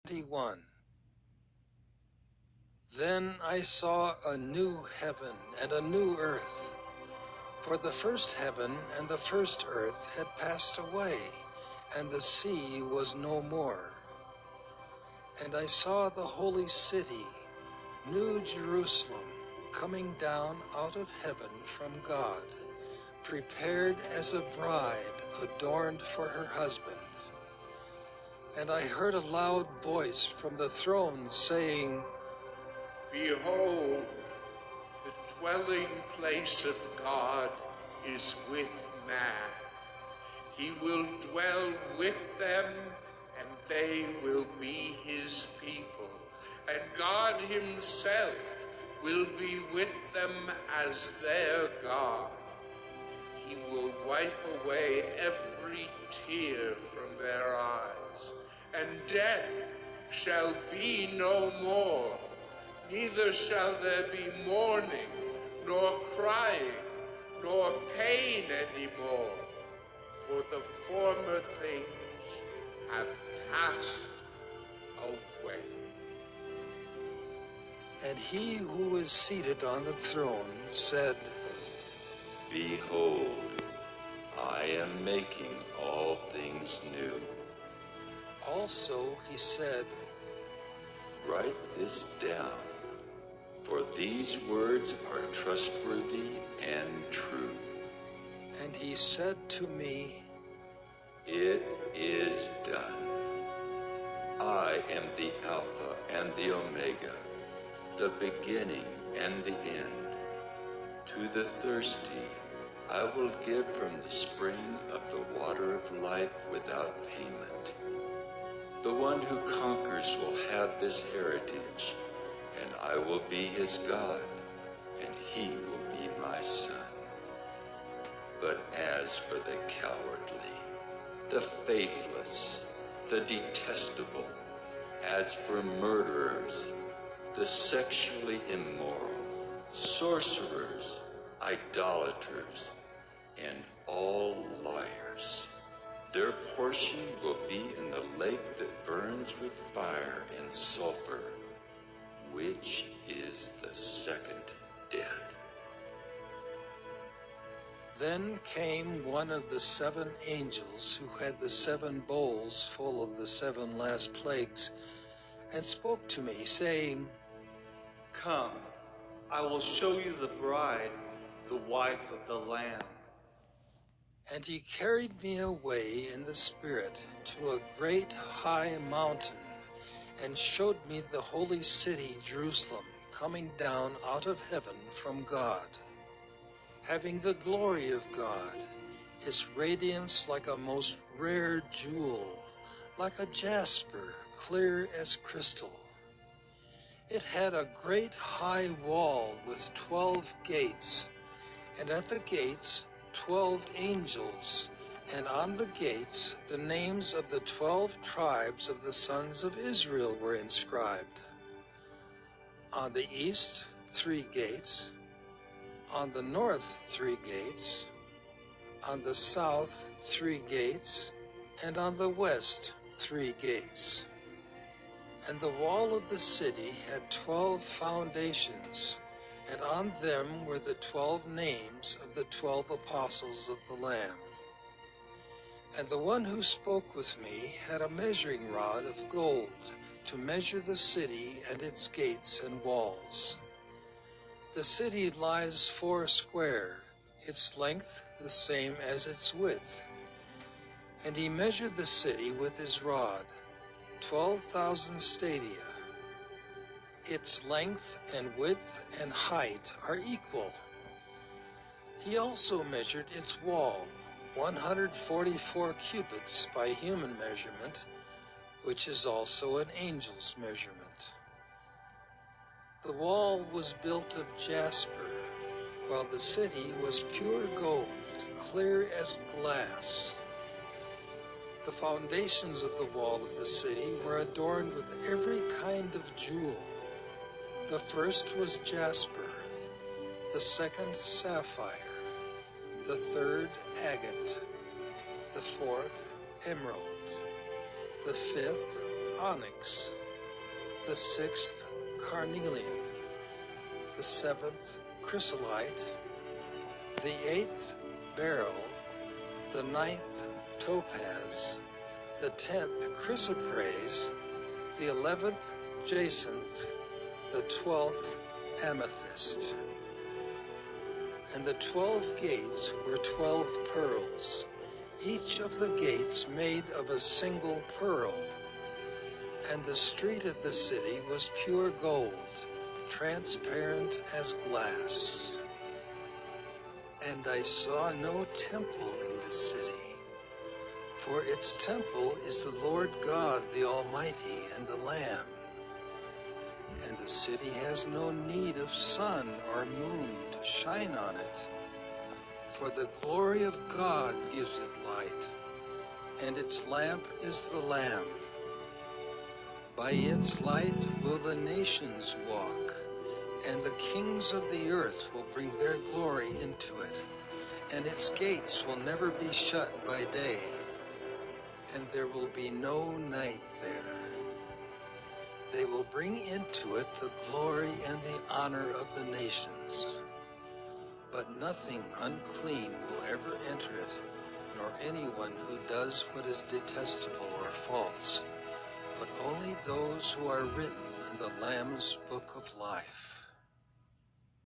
21. Then I saw a new heaven and a new earth, for the first heaven and the first earth had passed away, and the sea was no more. And I saw the holy city, New Jerusalem, coming down out of heaven from God, prepared as a bride adorned for her husband. And I heard a loud voice from the throne saying, Behold, the dwelling place of God is with man. He will dwell with them, and they will be his people. And God himself will be with them as their God. He will wipe away every tear from their eyes, and death shall be no more. Neither shall there be mourning, nor crying, nor pain any more, for the former things have passed away. And he who was seated on the throne said, Behold, I am making all things new. Also he said, Write this down, for these words are trustworthy and true. And he said to me, It is done. I am the Alpha and the Omega, the beginning and the end. To the thirsty, I will give from the spring of the water of life without payment. The one who conquers will have this heritage, and I will be his God, and he will be my son. But as for the cowardly, the faithless, the detestable, as for murderers, the sexually immoral, sorcerers, idolaters, and all liars, their portion will be in the lake that burns with fire and sulfur, which is the second death. Then came one of the 7 angels who had the 7 bowls full of the 7 last plagues, and spoke to me, saying, Come, I will show you the bride, the wife of the Lamb. And he carried me away in the Spirit to a great high mountain, and showed me the holy city Jerusalem coming down out of heaven from God, having the glory of God, its radiance like a most rare jewel, like a jasper, clear as crystal. It had a great high wall with 12 gates, and at the gates 12 angels, and on the gates the names of the 12 tribes of the sons of Israel were inscribed. On the east 3 gates, on the north 3 gates, on the south 3 gates, and on the west 3 gates. And the wall of the city had 12 foundations, and on them were the 12 names of the 12 apostles of the Lamb. And the one who spoke with me had a measuring rod of gold to measure the city and its gates and walls. The city lies 4 square, its length the same as its width. And he measured the city with his rod, 12,000 stadia. Its length and width and height are equal. He also measured its wall, 144 cubits by human measurement, which is also an angel's measurement. The wall was built of jasper, while the city was pure gold, clear as glass. The foundations of the wall of the city were adorned with every kind of jewel. The first was jasper, the second sapphire, the third agate, the fourth emerald, the fifth onyx, the 6th carnelian, the 7th chrysolite, the 8th beryl, the 9th topaz, the 10th chrysoprase, the 11th jacinth, the 12th amethyst. And the 12 gates were 12 pearls, each of the gates made of a single pearl. And the street of the city was pure gold, transparent as glass. And I saw no temple in the city, for its temple is the Lord God the Almighty and the Lamb. And the city has no need of sun or moon to shine on it, for the glory of God gives it light, and its lamp is the Lamb. By its light will the nations walk, and the kings of the earth will bring their glory into it, and its gates will never be shut by day, and there will be no night there. They will bring into it the glory and the honor of the nations. But nothing unclean will ever enter it, nor anyone who does what is detestable or false, but only those who are written in the Lamb's book of life.